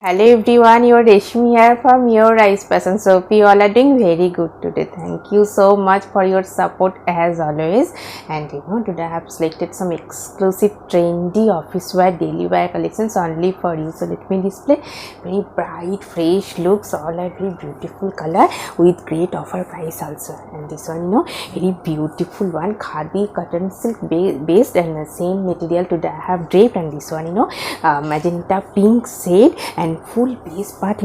Hello everyone, your Reshmi here from Your Rice Passion. So you all are doing very good today. Thank you so much for your support as always. And today I have selected some exclusive trendy office wear, daily wear collections only for you. So let me display very bright, fresh looks, all are very beautiful color with great offer price also. And this one, very beautiful one, khadi cotton silk based and the same material today I have draped. And this one, magenta pink shade and full base part,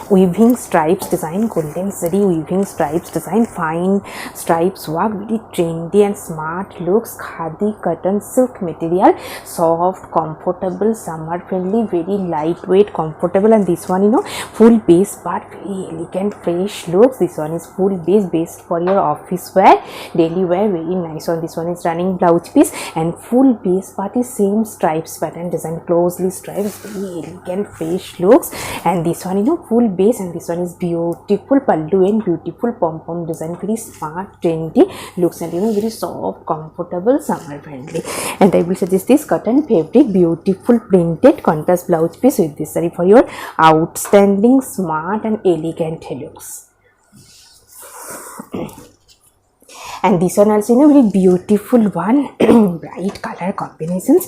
weaving stripes design, golden zari weaving stripes design, fine stripes work, very trendy and smart looks, khadi cotton silk material, soft, comfortable, summer friendly, very lightweight, comfortable. And this one, full base part, very elegant, fresh looks. This one is full base for your office wear, daily wear, very nice one. This one is running blouse piece and full base part is same stripes pattern design, closely stripes, very elegant, fresh looks. And this one, full base, and this one is beautiful pallu and beautiful pom-pom design, very smart, trendy looks, and very soft, comfortable, summer friendly. And I will suggest this cotton fabric, beautiful printed contrast blouse piece with this saree for your outstanding, smart and elegant looks. And this one also, very beautiful one, bright color combinations.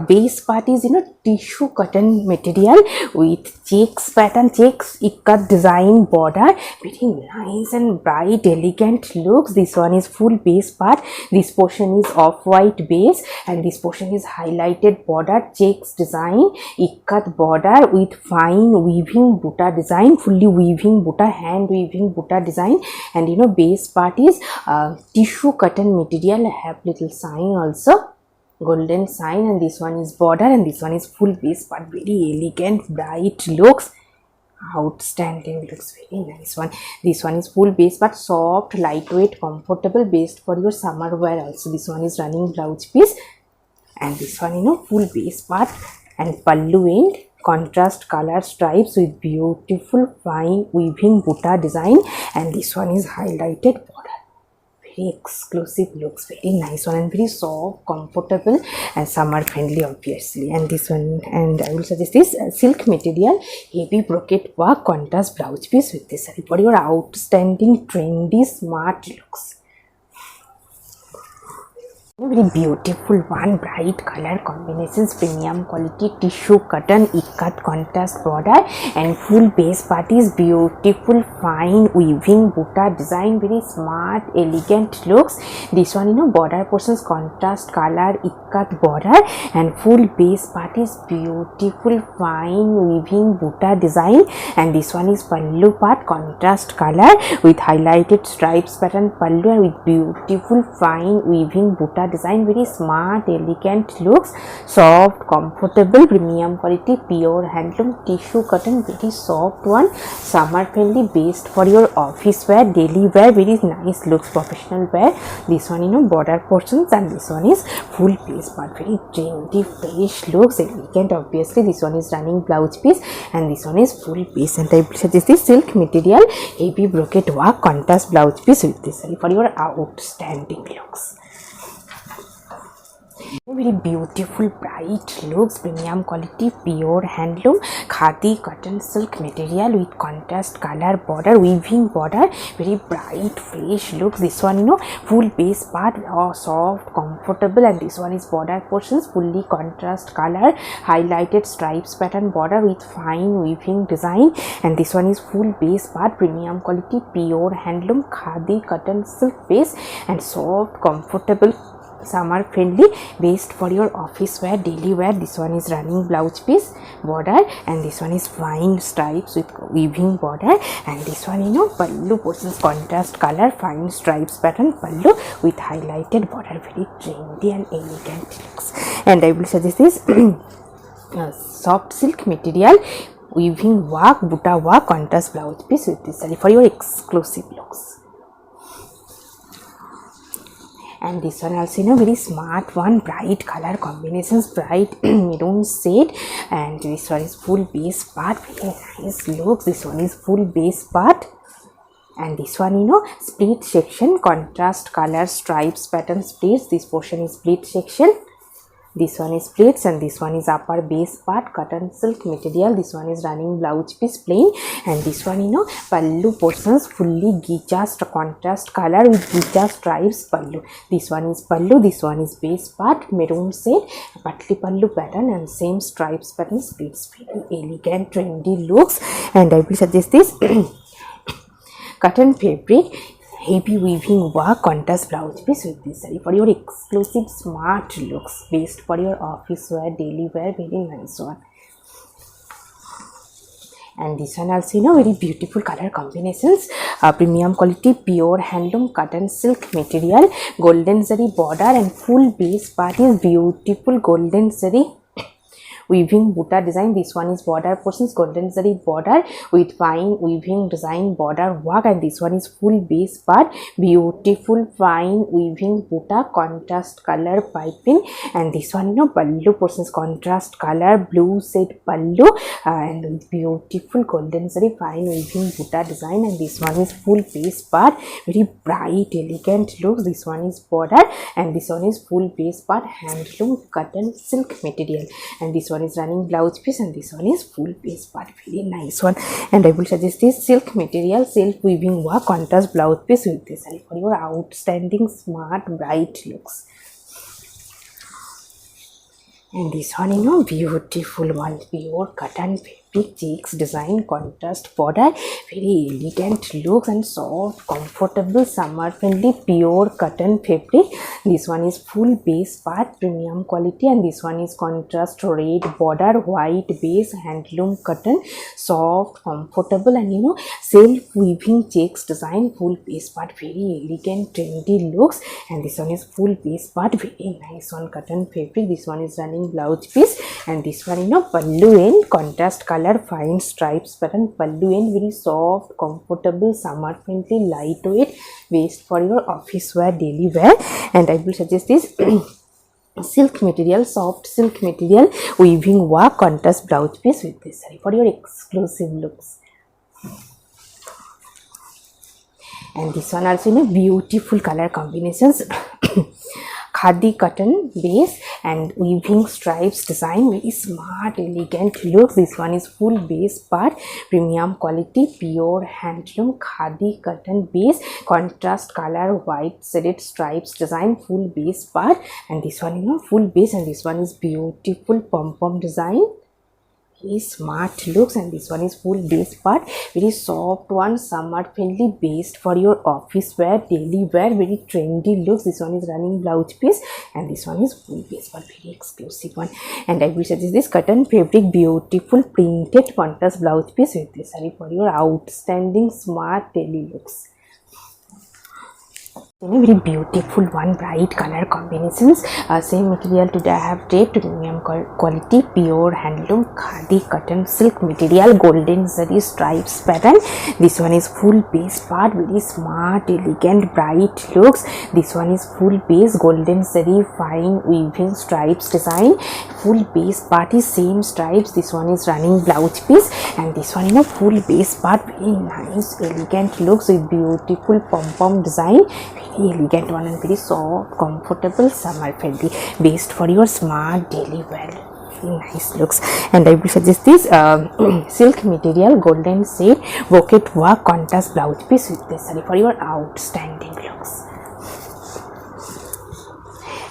Base part is, tissue cotton material with checks pattern, checks ikat design border, very nice and bright, elegant looks. This one is full base part. This portion is off-white base, and this portion is highlighted border, checks design, ikat border with fine weaving buta design, fully weaving buta, hand weaving buta design. And base part is tissue cotton material. I have little sign also, golden sign, and this one is border, and this one is full base part, very elegant, bright looks, outstanding looks, very nice one. This one is full base part, soft, lightweight, comfortable, based for your summer wear also. This one is running blouse piece, and this one, full base part and pallu end, contrast color stripes with beautiful fine weaving buta design, and this one is highlighted border, very exclusive looks, very nice one, and very soft, comfortable and summer friendly obviously. And this one, and I will suggest this silk material, heavy brocade work, contrast blouse piece with this saree for your outstanding, trendy, smart looks. Very beautiful one, bright color combinations, premium quality tissue cotton ikat contrast border, and full base part is beautiful fine weaving buta design, very smart, elegant looks. This one, border portions contrast color ikat border, and full base part is beautiful fine weaving buta design. And this one is pallu part, contrast color with highlighted stripes pattern pallu, and with beautiful fine weaving buta design, very smart, elegant looks, soft, comfortable, premium quality, pure handloom tissue cotton, very soft one, summer friendly, based for your office wear, daily wear, very nice looks, professional wear. This one, border portions, and this one is full base part, very trendy, fresh looks, elegant obviously. This one is running blouse piece, and this one is full base. And I suggest this silk material, heavy brocade work, contrast blouse piece with this saree for your outstanding looks. Very beautiful, bright looks, premium quality, pure handloom khadi cotton silk material with contrast color border, weaving border, very bright, fresh looks. This one, full base part, soft, comfortable, and this one is border portions, fully contrast color, highlighted stripes pattern border with fine weaving design. And this one is full base part, premium quality, pure handloom khadi cotton silk base, and soft, comfortable, summer friendly, based for your office wear, daily wear. This one is running blouse piece border, and this one is fine stripes with weaving border. And this one, pallu portions, contrast color, fine stripes pattern pallu with highlighted border, very trendy and elegant looks. And I will suggest this soft silk material, weaving work, buta work, contrast blouse piece with this saree for your exclusive looks. And this one also, very smart one, bright color combinations, bright maroon shade, and this one is full base part, very nice looks. This one is full base part, and this one, split section, contrast color stripes pattern splits. This portion is split section, This one is pleats and this one is upper base part, cotton silk material. This one is running blouse piece plain, and this one pallu portions fully gicha contrast color with gicha stripes pallu. This one is pallu, this one is base part, maroon shade, patli pallu pattern and same stripes pattern. Pleats, very elegant trendy looks, and I will suggest this cotton fabric heavy weaving work contrast blouse piece with this saree for your exclusive smart looks, based for your office wear, daily wear, very nice one. And this one also very beautiful color combinations, premium quality pure handloom cotton silk material, golden zari border, and full base part is beautiful golden zari weaving buta design. This one is border portions, golden zari border with fine weaving design border work, and this one is full base part, beautiful fine weaving buta contrast color piping, and this one pallu portions, contrast color blue shade pallu, and with beautiful golden zari fine weaving buta design, and this one is full base part, very bright elegant looks. This one is border, and this one is full base part, handloom cotton silk material, and this one is running blouse piece, and this one is full base part, very nice one. And I will suggest this silk material self weaving work contrast blouse piece with this saree for your outstanding smart bright looks. And this one beautiful one, pure cotton fabric checks design contrast border, very elegant looks and soft comfortable summer friendly pure cotton fabric. This one is full base part, premium quality, and this one is contrast red border, white base, handloom cotton, soft comfortable, and self weaving checks design, full base part, very elegant trendy looks. And this one is full base part, very nice one, cotton fabric. This one is running blouse piece, and this one pallu end contrast color fine stripes pattern, pallu end very soft comfortable summer friendly lightweight, waist for your office wear, daily wear. And I will suggest this silk material, soft silk material weaving work contrast blouse piece with this saree for your exclusive looks. And this one also beautiful color combinations khadi cotton base and weaving stripes design, very smart elegant look. This one is full base part, premium quality pure handloom khadi cotton base, contrast color white shaded stripes design, full base part, and this one full base, and this one is beautiful pom-pom design, very smart looks. And this one is full base part, very soft one, summer friendly, based for your office wear, daily wear, very trendy looks. This one is running blouse piece, and this one is full base part, very exclusive one. And I will suggest this cotton fabric beautiful printed contrast blouse piece with this saree for your outstanding smart daily looks. Very beautiful one, bright color combinations, same material today I have draped, premium quality pure handloom khadi cotton silk material, golden zari stripes pattern. This one is full base part, very smart elegant bright looks. This one is full base golden zari fine weaving stripes design, full base part is same stripes. This one is running blouse piece, and this one full base part, very nice elegant looks with beautiful pom-pom design, very elegant one and very soft comfortable summer friendly, based for your smart daily wear, very nice looks. And I will suggest this silk material golden shade bouquet work contrast blouse piece with this saree for your outstanding looks.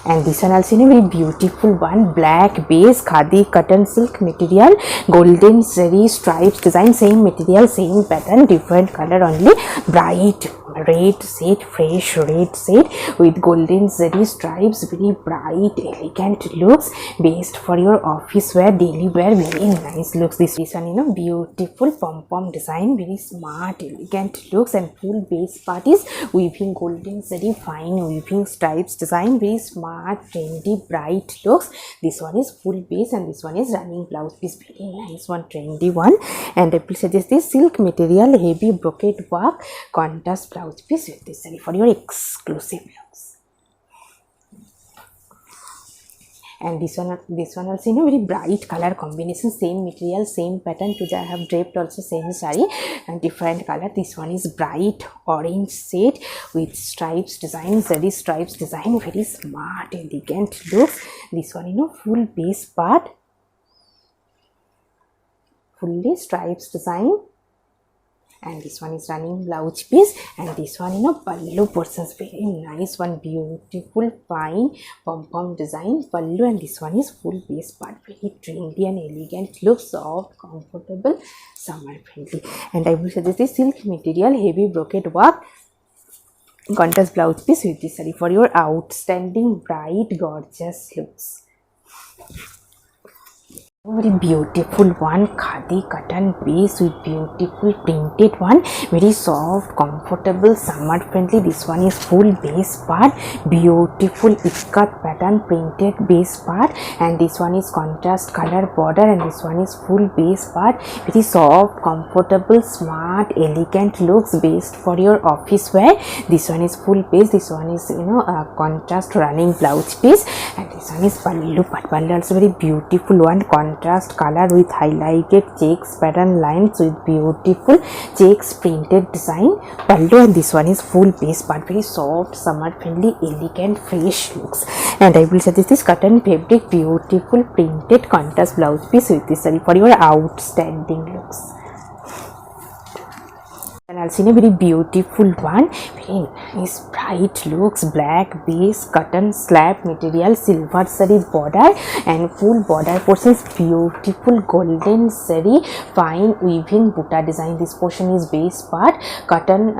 And this one also very beautiful one, black base khadi cotton silk material, golden zari stripes design, same material same pattern, different color only, bright red shade, fresh red shade with golden zari stripes, very bright elegant looks, based for your office wear, daily wear, very nice looks. This one beautiful pom-pom design, very smart elegant looks, and full base part is weaving golden zari fine weaving stripes design, very smart trendy bright looks. This one is full base, and this one is running blouse piece, very nice one, trendy one. And I will suggest this silk material heavy brocade work contrast blouse piece with this saree for your exclusive looks. And this one also, you know, very bright color combination, same material, same pattern. Today I have draped also same saree and different color. This one is bright orange shade with stripes design, zari stripes design, very smart, elegant looks. This one, you know, full base part, fully stripes design. And this one is running blouse piece, and this one, you know, pallu portions, very nice one, beautiful fine pom-pom design pallu. And this one is full base part, very trendy and elegant, looks soft, comfortable, summer friendly. And I will suggest this silk material, heavy brocade work, contrast blouse piece with this saree for your outstanding bright gorgeous looks. Very beautiful one, khadi cotton base with beautiful printed one, very soft, comfortable, summer friendly. This one is full base part, beautiful ikat pattern printed base part, and this one is contrast color border, and this one is full base part, very soft, comfortable, smart, elegant looks, based for your office wear. This one is full base, this one is, you know, contrast running blouse piece, and this one is pallu part. Pallu also very beautiful one, contrast color with highlighted checks pattern lines with beautiful checks printed design pallu. And this one is full base part, very soft, summer friendly, elegant, fresh looks. And I will suggest this cotton fabric, beautiful printed contrast blouse piece with this saree for your outstanding looks. And also in a very beautiful one, very nice bright looks, black base cotton slab material, silver saree border and full border portions, beautiful golden saree, fine weaving butta design. This portion is base part, cotton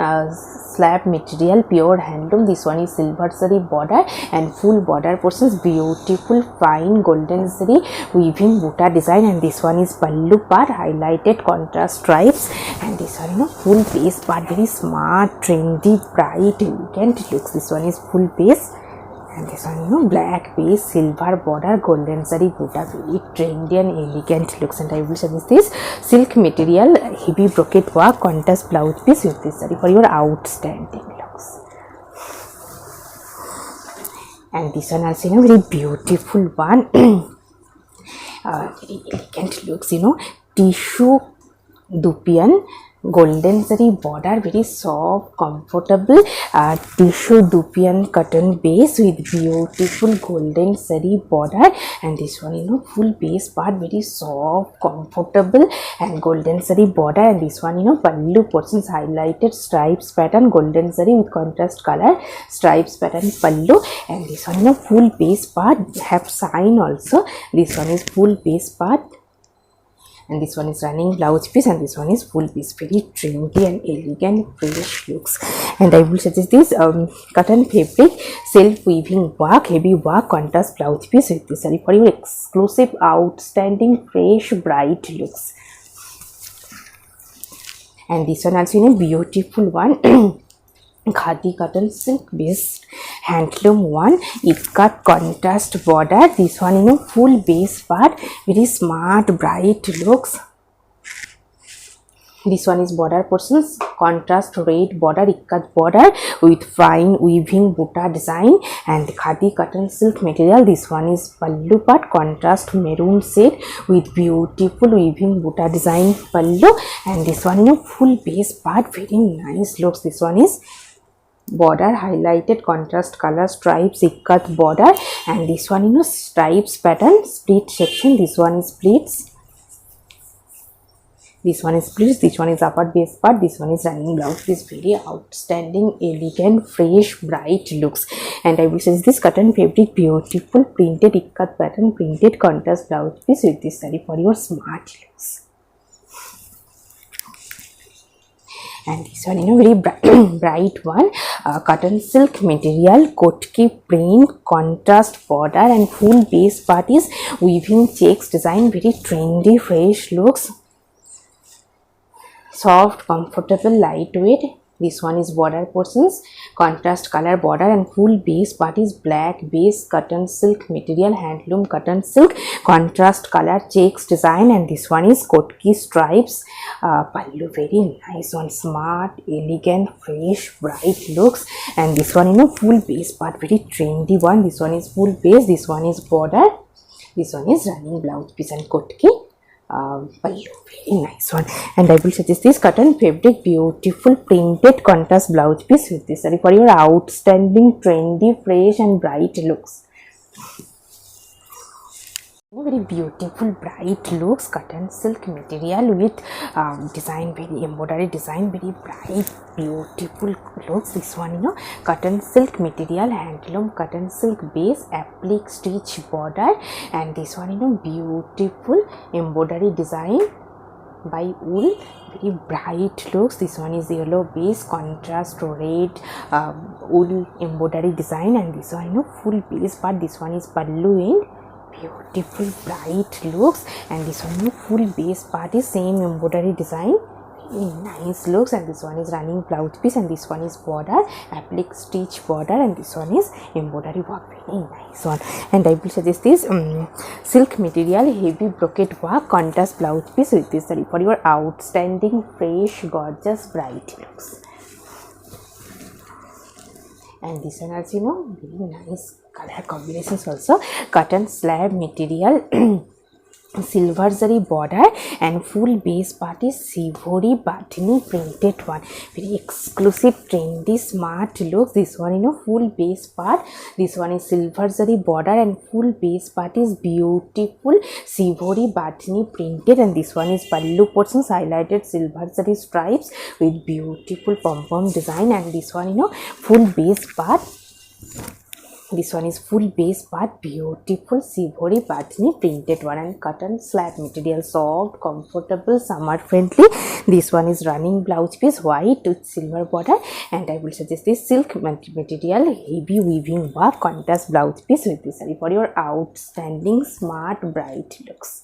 slab material, pure handloom. This one is silver saree border and full border portions, beautiful fine golden saree, weaving butta design. And this one is pallu part, highlighted contrast stripes. And this one, you know, full base part, very smart, trendy, bright, elegant looks. This one is full base, and this one, you know, black base, silver border, golden saree butta, very trendy and elegant looks. And I will suggest this silk material, heavy brocade work, contrast blouse piece with this saree for your outstanding looks. And this one also, you know, very beautiful one, very elegant looks, you know, tissue dupian golden saree border, very soft, comfortable, tissue dupian cotton base with beautiful golden saree border. And this one, you know, full base part, very soft, comfortable and golden saree border. And this one, you know, pallu portions, highlighted stripes pattern, golden saree with contrast color stripes pattern pallu. And this one, you know, full base part, have sign also. This one is full base part, and this one is running blouse piece, and this one is full piece, very trendy and elegant, fresh looks. And I will suggest this cotton fabric, self weaving work, heavy work, contrast blouse piece with this saree for your exclusive, outstanding, fresh, bright looks. And this one also in a beautiful one, khadi cotton silk based handloom one, ikat contrast border. This one, you know, full base part, very smart, bright looks. This one is border portions, contrast red border, ikat border with fine weaving butta design and khadi cotton silk material. This one is pallu part, contrast maroon shade with beautiful weaving butta design pallu. And this one, you know, full base part, very nice looks. This one is border, highlighted contrast color stripes, ikat border. And this one, you know, stripes pattern, split section. This one is splits, this one is splits, this one is upper base part, this one is running blouse piece, very outstanding, elegant, fresh, bright looks. And I will say this cotton fabric, beautiful printed ikat pattern, printed contrast blouse piece with this saree for your smart looks. And this one, you know, very bright one, cotton silk material, kotki print, contrast border and full base part is weaving checks design, very trendy, fresh looks, soft, comfortable, lightweight. This one is border portions, contrast color border and full base part is black base cotton silk material, handloom cotton silk, contrast color checks design. And this one is kotki stripes pallu, very nice one, smart, elegant, fresh, bright looks. And this one, you know, full base part, very trendy one. This one is full base, this one is border. This one is running blouse piece and kotki pallu, very nice one. And I will suggest this cotton fabric beautiful printed contrast blouse piece with this saree for your outstanding trendy fresh and bright looks. Very beautiful bright looks, cotton silk material with design, very embroidery design, very bright beautiful looks. This one cotton silk material, handloom cotton silk base, applique stitch border, and this one beautiful embroidery design by wool, very bright looks. This one is yellow base, contrast red wool embroidery design, and this one full base part. This one is pallu and beautiful bright looks, and this one full base part is same embroidery design, very nice looks. And this one is running blouse piece, and this one is border, applique stitch border, and this one is embroidery work, very nice one. And I will suggest this silk material heavy brocade work contrast blouse piece with this saree for your outstanding fresh gorgeous bright looks. And this one also very nice color combinations also, cotton slab material silver zari border, and full base part is sivori batini printed one, very exclusive trendy smart looks. This one full base part, this one is silver zari border, and full base part is beautiful sivori batini printed, and this one is pallu portions highlighted silver zari stripes with beautiful pom pom design. And this one full base part, this one is full base part, beautiful sivori batini printed one, and cotton slab material, soft comfortable summer friendly. This one is running blouse piece white with silver border, and I will suggest this silk material heavy weaving work contrast blouse piece with this saree for your outstanding smart bright looks.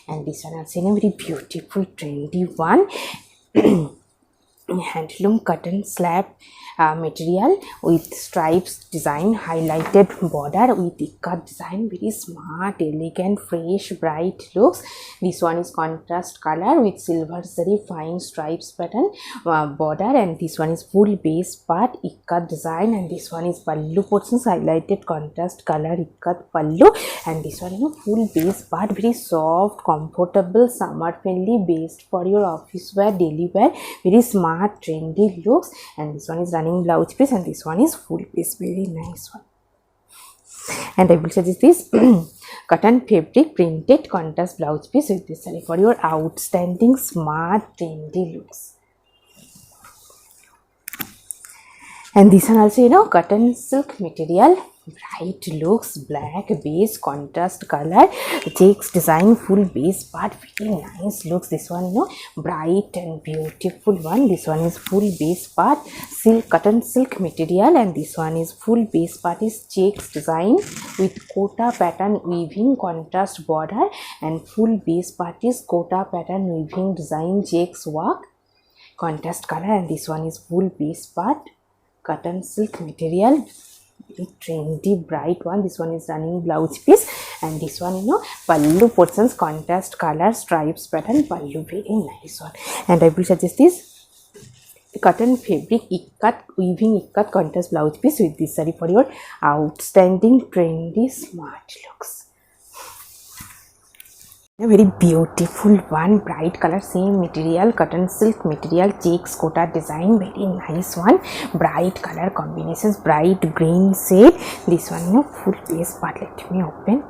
And this one also a very beautiful trendy one handloom cotton slab material with stripes design, highlighted border with ikat design, very smart elegant fresh bright looks. This one is contrast color with silver zari fine stripes pattern border, and this one is full base part ikat design, and this one is pallu portions highlighted contrast color ikat pallu, and this one full base part, very soft comfortable summer friendly, based for your office wear daily wear, very smart trendy looks. And this one is running blouse piece, and this one is full piece, very nice one. And I will suggest this cotton fabric printed contrast blouse piece with this saree for your outstanding smart trendy looks. And this one also cotton silk material, bright looks, black base contrast color, checks design, full base part, very nice looks. This one bright and beautiful one. This one is full base part, silk cotton silk material, and this one is full base part is checks design with kota pattern weaving contrast border, and full base part is kota pattern weaving design checks work contrast color, and this one is full base part cotton silk material, very trendy bright one. This one is running blouse piece, and this one pallu portions contrast color stripes pattern pallu, very nice one. And I will suggest this cotton fabric ikat weaving ikat contrast blouse piece with this saree for your outstanding trendy smart looks. A very beautiful one, bright color, same material, cotton silk material, checks kota design, very nice one, bright color combinations, bright green shade. This one full base part, let me open.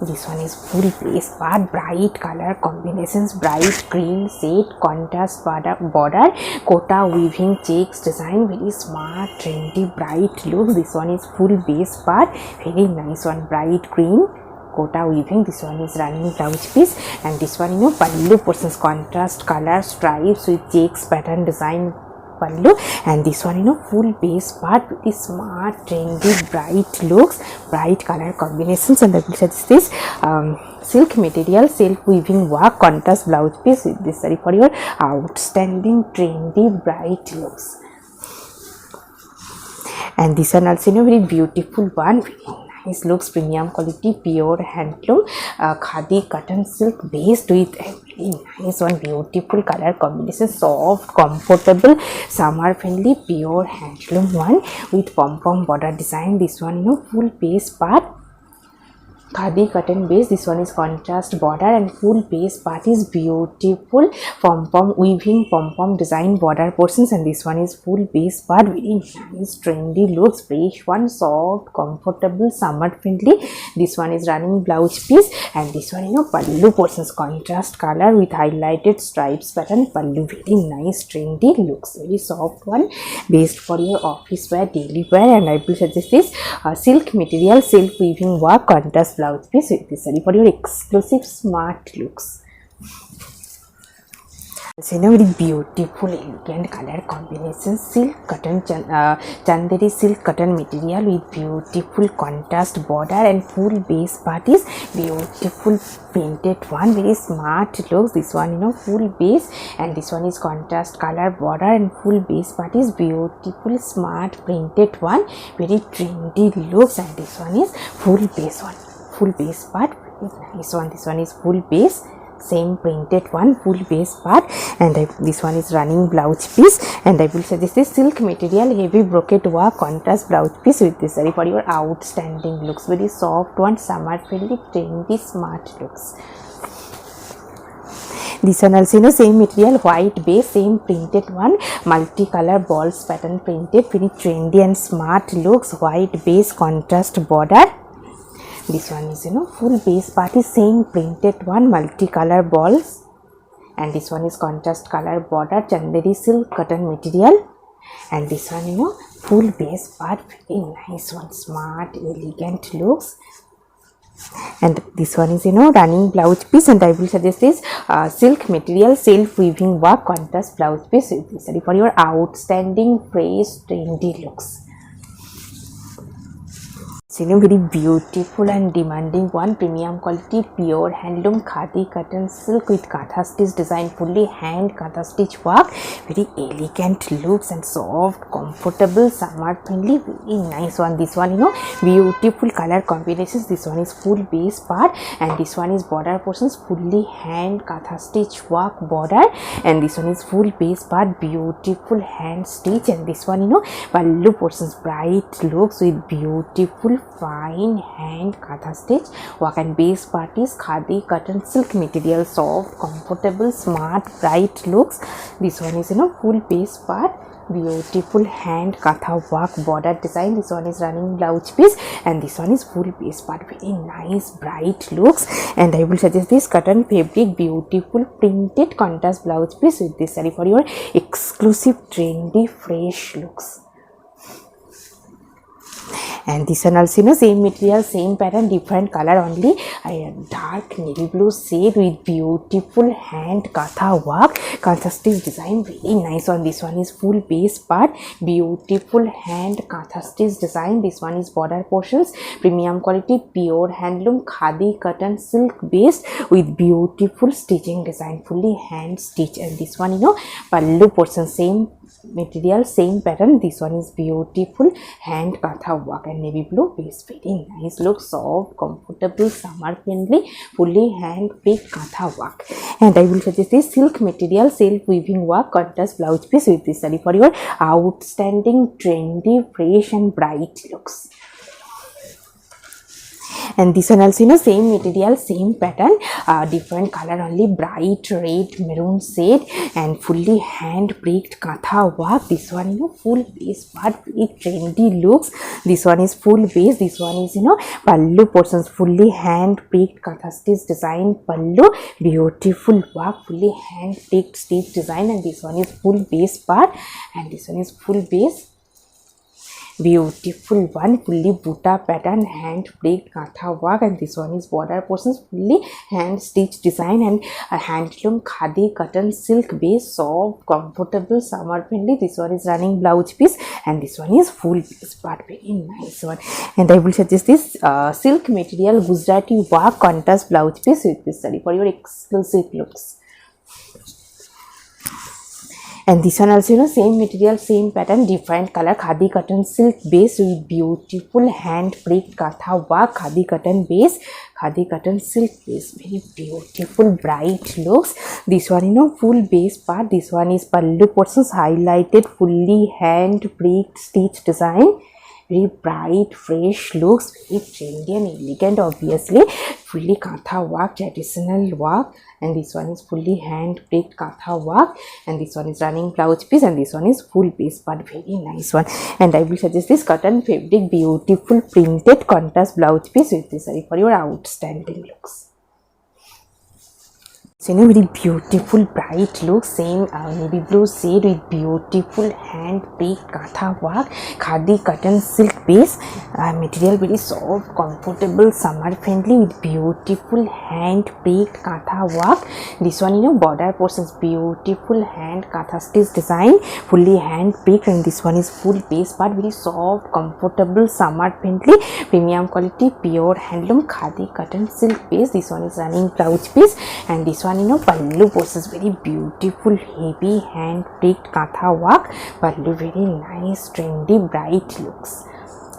This one is full base part, bright color combinations, bright green shade, contrast border, kota weaving checks design, very smart trendy bright look. This one is full base part, very nice one, bright green kota weaving. This one is running blouse piece, and this one pallu portions contrast color stripes with checks pattern design pallu, and this one full base part with smart trendy bright looks, bright color combinations. And I will suggest this silk material self weaving work contrast blouse piece with this saree for your outstanding trendy bright looks. And this one also very beautiful one, very nice looks, premium quality, pure handloom, khadi cotton silk based with a very nice one, beautiful color combination, soft, comfortable, summer friendly, pure handloom one with pom pom border design. This one, full base part, khadi cotton base. This one is contrast border and full base part is beautiful pom pom weaving pom pom design border portions, and this one is full base part, very nice trendy looks, fresh one, soft, comfortable, summer friendly. This one is running blouse piece, and this one pallu portions, contrast color with highlighted stripes pattern pallu, very nice trendy looks, very soft one, based for your office wear, daily wear. And I will suggest this silk material, self weaving work, contrast blouse piece with this saree for your exclusive smart looks. So very beautiful elegant color combination, silk cotton chanderi silk cotton material with beautiful contrast border and full base part is beautiful printed one, very smart looks. This one full base, and this one is contrast color border and full base part is beautiful smart printed one, very trendy looks. And this one is full base one, full base part, nice one. This one is full base, same printed one, full base part, and this one is running blouse piece. And I will suggest this silk material, heavy brocade work, contrast blouse piece with this saree for your outstanding looks, very soft one, summer friendly, trendy, smart looks. This one also same material, white base, same printed one, multicolor balls pattern printed, very trendy and smart looks, white base, contrast border. This one is full base part is same printed one, multicolor balls, and this one is contrast color border, chanderi silk cotton material. And this one full base part, very nice one, smart elegant looks. And this one is running blouse piece, and I will suggest this silk material, self weaving work, contrast blouse piece with this saree for your outstanding fresh trendy looks. Very beautiful and demanding one, premium quality, pure handloom khadi cotton silk with katha stitch design, fully hand katha stitch work, very elegant looks and soft, comfortable, summer friendly, very nice one. This one beautiful color combinations. This one is full base part, and this one is border portions, fully hand katha stitch work border, and this one is full base part, beautiful hand stitch. And this one pallu portions, bright looks with beautiful fine hand katha stitch work, and base part is khadi cotton silk material, soft, comfortable, smart, bright looks. This one is full base part, beautiful hand katha work border design. This one is running blouse piece, and this one is full base part, very nice bright looks. And I will suggest this cotton fabric, beautiful printed contrast blouse piece with this saree for your exclusive trendy fresh looks. And this one also same material, same pattern, different color only, dark navy blue shade with beautiful hand katha work, contrastive design, very nice one. This one is full base part, beautiful hand katha stitch design. This one is border portions, premium quality, pure handloom khadi cotton silk based with beautiful stitching design, fully hand stitch. And this one pallu portion, same material, same pattern. This one is beautiful hand katha work and navy blue base, very nice look, soft, comfortable, summer friendly, fully hand picked katha work. And I will suggest this silk material, self weaving work, contrast blouse piece with this saree for your outstanding trendy, fresh and bright looks. And this one also same material, same pattern, different color only, bright red maroon shade and fully hand pricked katha work. This one full base part, very trendy looks. This one is full base. This one is pallu portions, fully hand pricked katha stitch design pallu, beautiful work, fully hand pricked stitch design. And this one is full base part, and this one is full base, beautiful one, fully buta pattern, hand pricked katha work. And this one is border portions, fully hand stitch design and handloom khadi cotton silk base, soft, comfortable, summer friendly. This one is running blouse piece, and this one is full base part, very nice one. And I will suggest this silk material Gujarati work contrast blouse piece with this saree for your exclusive looks. And this one also, same material, same pattern, different color, khadi cotton silk base with beautiful hand pricked katha work, khadi cotton base, khadi cotton silk base, very beautiful bright looks. This one, full base part. This one is pallu portions highlighted, fully hand pricked stitch design. Very bright, fresh looks, very trendy and elegant, obviously. Fully katha work, traditional work, and this one is fully hand pricked katha work, and this one is running blouse piece, and this one is full base part, very nice one. And I will suggest this cotton fabric, beautiful printed contrast blouse piece with this saree for your outstanding looks. So, very beautiful bright look, same navy blue shade with beautiful hand pricked katha work, khadi cotton silk base, material very soft, comfortable, summer friendly with beautiful hand pricked katha work. This one, border portions, beautiful hand katha stitch design, fully hand pricked, and this one is full base part, very soft, comfortable, summer friendly, premium quality, pure handloom khadi cotton silk base. This one is running blouse piece, and this one, pallu portions, very beautiful heavy hand pricked katha work, pallu very nice, trendy, bright looks.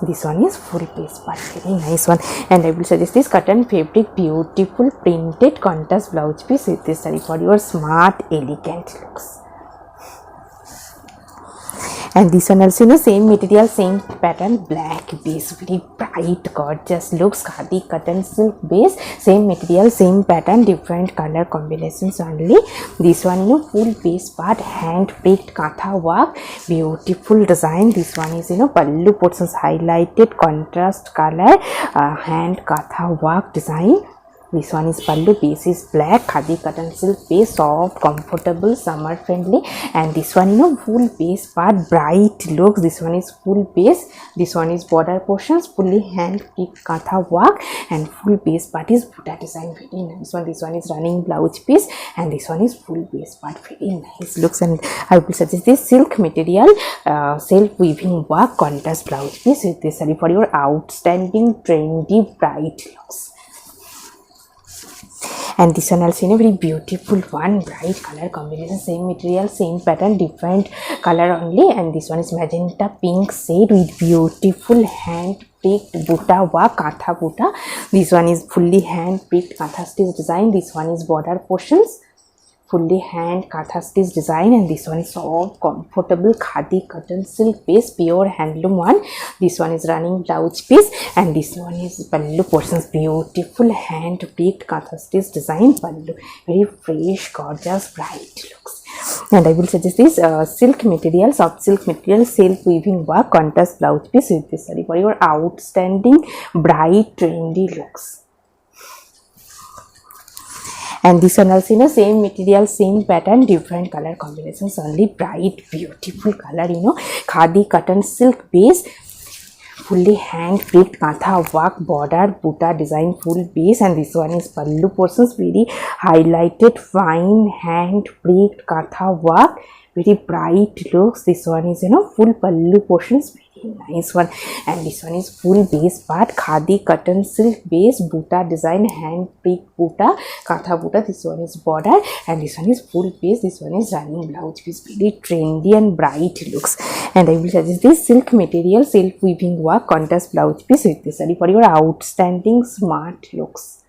This one is full base part, very nice one. And I will suggest this cotton fabric, beautiful printed contrast blouse piece with this saree for your smart, elegant looks. And this one also, same material, same pattern, black base, very bright, gorgeous looks, khadi cotton silk base, same material, same pattern, different color combinations only. This one, full base part, hand pricked katha work, beautiful design. This one is, pallu portions highlighted, contrast color, hand katha work design. This one is pallu, base is black, khadi cotton silk base, soft, comfortable, summer friendly. And this one, full base part, bright looks. This one is full base. This one is border portions, fully hand pricked katha work, and full base part is Buddha design, very nice one. This one is running blouse piece, and this one is full base part, very nice looks. And I will suggest this silk material, self weaving work, contrast blouse piece with this saree for your outstanding, trendy, bright looks. And this one also, very beautiful one, bright color combination, same material, same pattern, different color only. And this one is magenta pink shade with beautiful hand pricked buta work, katha buta. This one is fully hand pricked katha stitch design. This one is border portions, fully hand katha stitch design, and this one is soft, comfortable, khadi cotton silk base, pure handloom one. This one is running blouse piece, and this one is pallu portions, beautiful hand pricked katha stitch design pallu, very fresh, gorgeous, bright looks. And I will suggest this silk material, soft silk material, self weaving work, contrast blouse piece with this saree for your outstanding, bright, trendy looks. And this one also, same material, same pattern, different color combinations only, bright, beautiful color, khadi cotton silk base, fully hand pricked katha work, border buta design, full base. And this one is pallu portions, very highlighted, fine hand pricked katha work, very bright looks. This one is, full pallu portions, very nice one. And this one is full base part, khadi cotton silk base, buta design, hand pricked buta, katha buta. This one is border, and this one is full base. This one is running blouse piece, very trendy and bright looks. And I will suggest this silk material, self weaving work, contrast blouse piece with this saree for your outstanding, smart looks.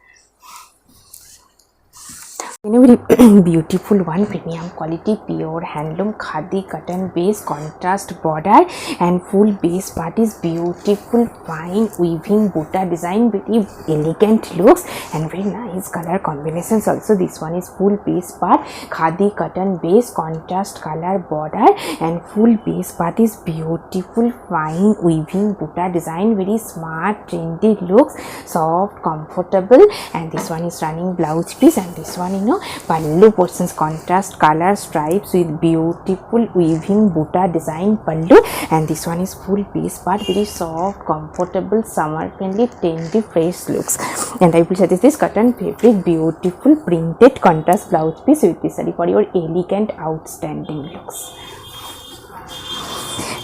Very beautiful one, premium quality, pure handloom khadi cotton base, contrast border, and full base part is beautiful, fine weaving buta design, very elegant looks, and very nice color combinations also. This one is full base part, khadi cotton base, contrast color border, and full base part is beautiful, fine weaving buta design, very smart, trendy looks, soft, comfortable. And this one is running blouse piece, and this one, pallu portions, contrast color stripes with beautiful weaving buta design pallu. And this one is full base part, very soft, comfortable, summer friendly, trendy, fresh looks. And I will suggest this cotton fabric, beautiful printed contrast blouse piece with this saree for your elegant, outstanding looks.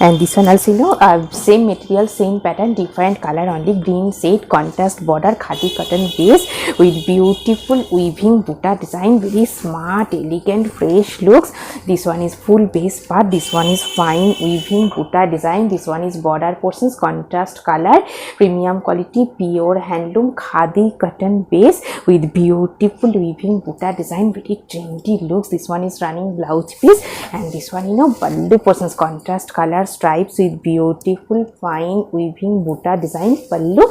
And this one also, same material, same pattern, different color, only green shade, contrast border, khadi cotton base with beautiful weaving buta design, very smart, elegant, fresh looks. This one is full base part, this one is fine weaving buta design, this one is border portions, contrast color, premium quality, pure handloom, khadi cotton base with beautiful weaving buta design, very trendy looks. This one is running blouse piece, and this one, pallu portions, contrast color, stripes with beautiful fine weaving buta design pallu.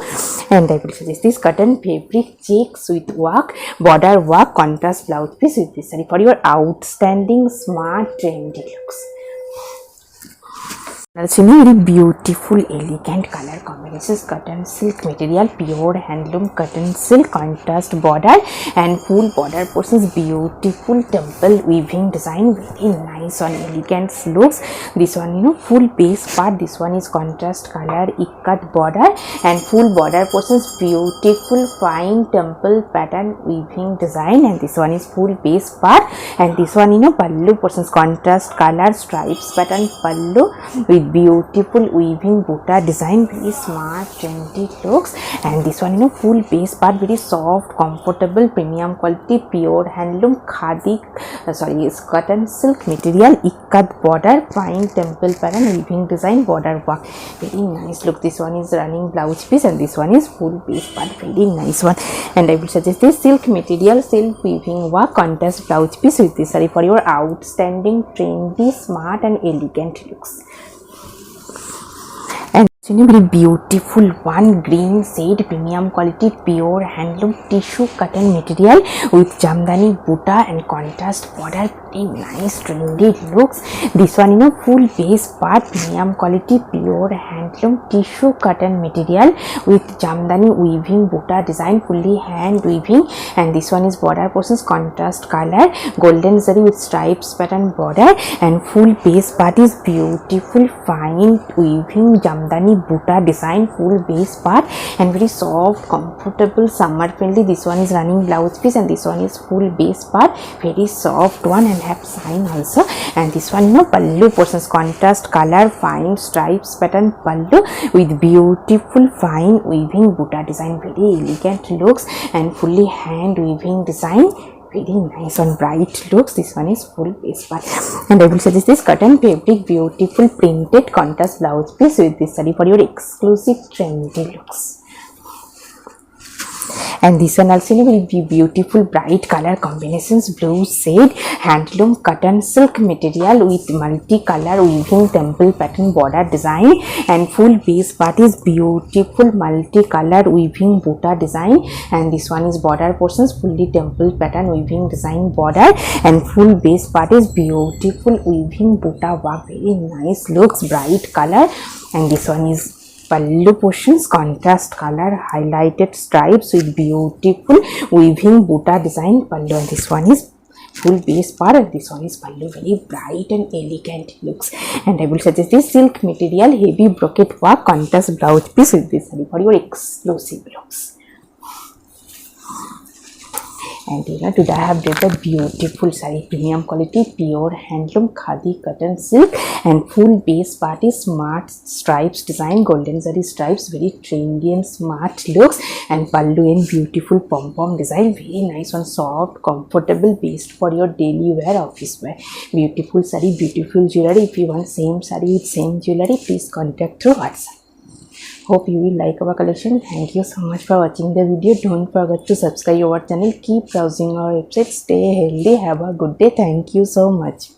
And I will suggest this cotton fabric checks with work, border work, contrast blouse piece with this saree for your outstanding smart trendy looks. Also, very beautiful elegant color combinations, cotton silk material, pure handloom cotton silk, contrast border and full border portions, beautiful temple weaving design, very nice on elegant looks. This one, full base part, this one is contrast color, ikat border and full border portions, beautiful fine temple pattern weaving design, and this one is full base part. And this one, pallu portions, contrast color, stripes pattern pallu with beautiful weaving buta design, very smart trendy looks. And this one, full base part, very soft, comfortable, premium quality, pure handloom khadi cotton silk material, ikat border, fine temple pattern weaving design, border work, very nice look. This one is running blouse piece, and this one is full base part, very nice one. And I will suggest this silk material, silk weaving work, contrast blouse piece with this saree for your outstanding trendy smart and elegant looks. And very beautiful one green shade, premium quality, pure handloom tissue cotton material with jamdani buta and contrast border, very nice trendy looks. This one, full base part, premium quality, pure handloom tissue cotton material with jamdani weaving buta design, fully hand weaving. And this one is border portions, contrast color, golden zari with stripes pattern border, and full base part is beautiful fine weaving jamdani buta design, full base part, and very soft, comfortable, summer friendly. This one is running blouse piece, and this one is full base part, very soft one, and have sign also. And this one, pallu portions, contrast color, fine stripes pattern pallu with beautiful fine weaving buta design, very elegant looks, and fully hand weaving design, very nice on bright looks. This one is full base part. And I will suggest this cotton fabric beautiful printed contrast blouse piece with this saree for your exclusive trendy looks. And this one also will be beautiful bright color combinations, blue shade, handloom cotton silk material with multi-color weaving temple pattern border design, and full base part is beautiful multi-color weaving buta design. And this one is border portions, fully temple pattern weaving design border, and full base part is beautiful weaving buta work, very nice looks, bright color. And this one is pallu portions, contrast color, highlighted stripes with beautiful weaving buta design pallu, and this one is full base part, and this one is pallu, very bright and elegant looks. And I will suggest this silk material heavy brocade work contrast blouse piece with this saree for your exclusive looks. And today I have did a beautiful saree, premium quality, pure handloom khadi cotton silk, and full base part is smart stripes design, golden zari stripes, very trendy and smart looks, and pallu in beautiful pom-pom design, very nice one, soft, comfortable, based for your daily wear, office wear. Beautiful saree, beautiful jewelry. If you want same saree with same jewelry, please contact through WhatsApp. Hope you will like our collection. Thank you so much for watching the video. Don't forget to subscribe our channel. Keep browsing our website. Stay healthy. Have a good day. Thank you so much.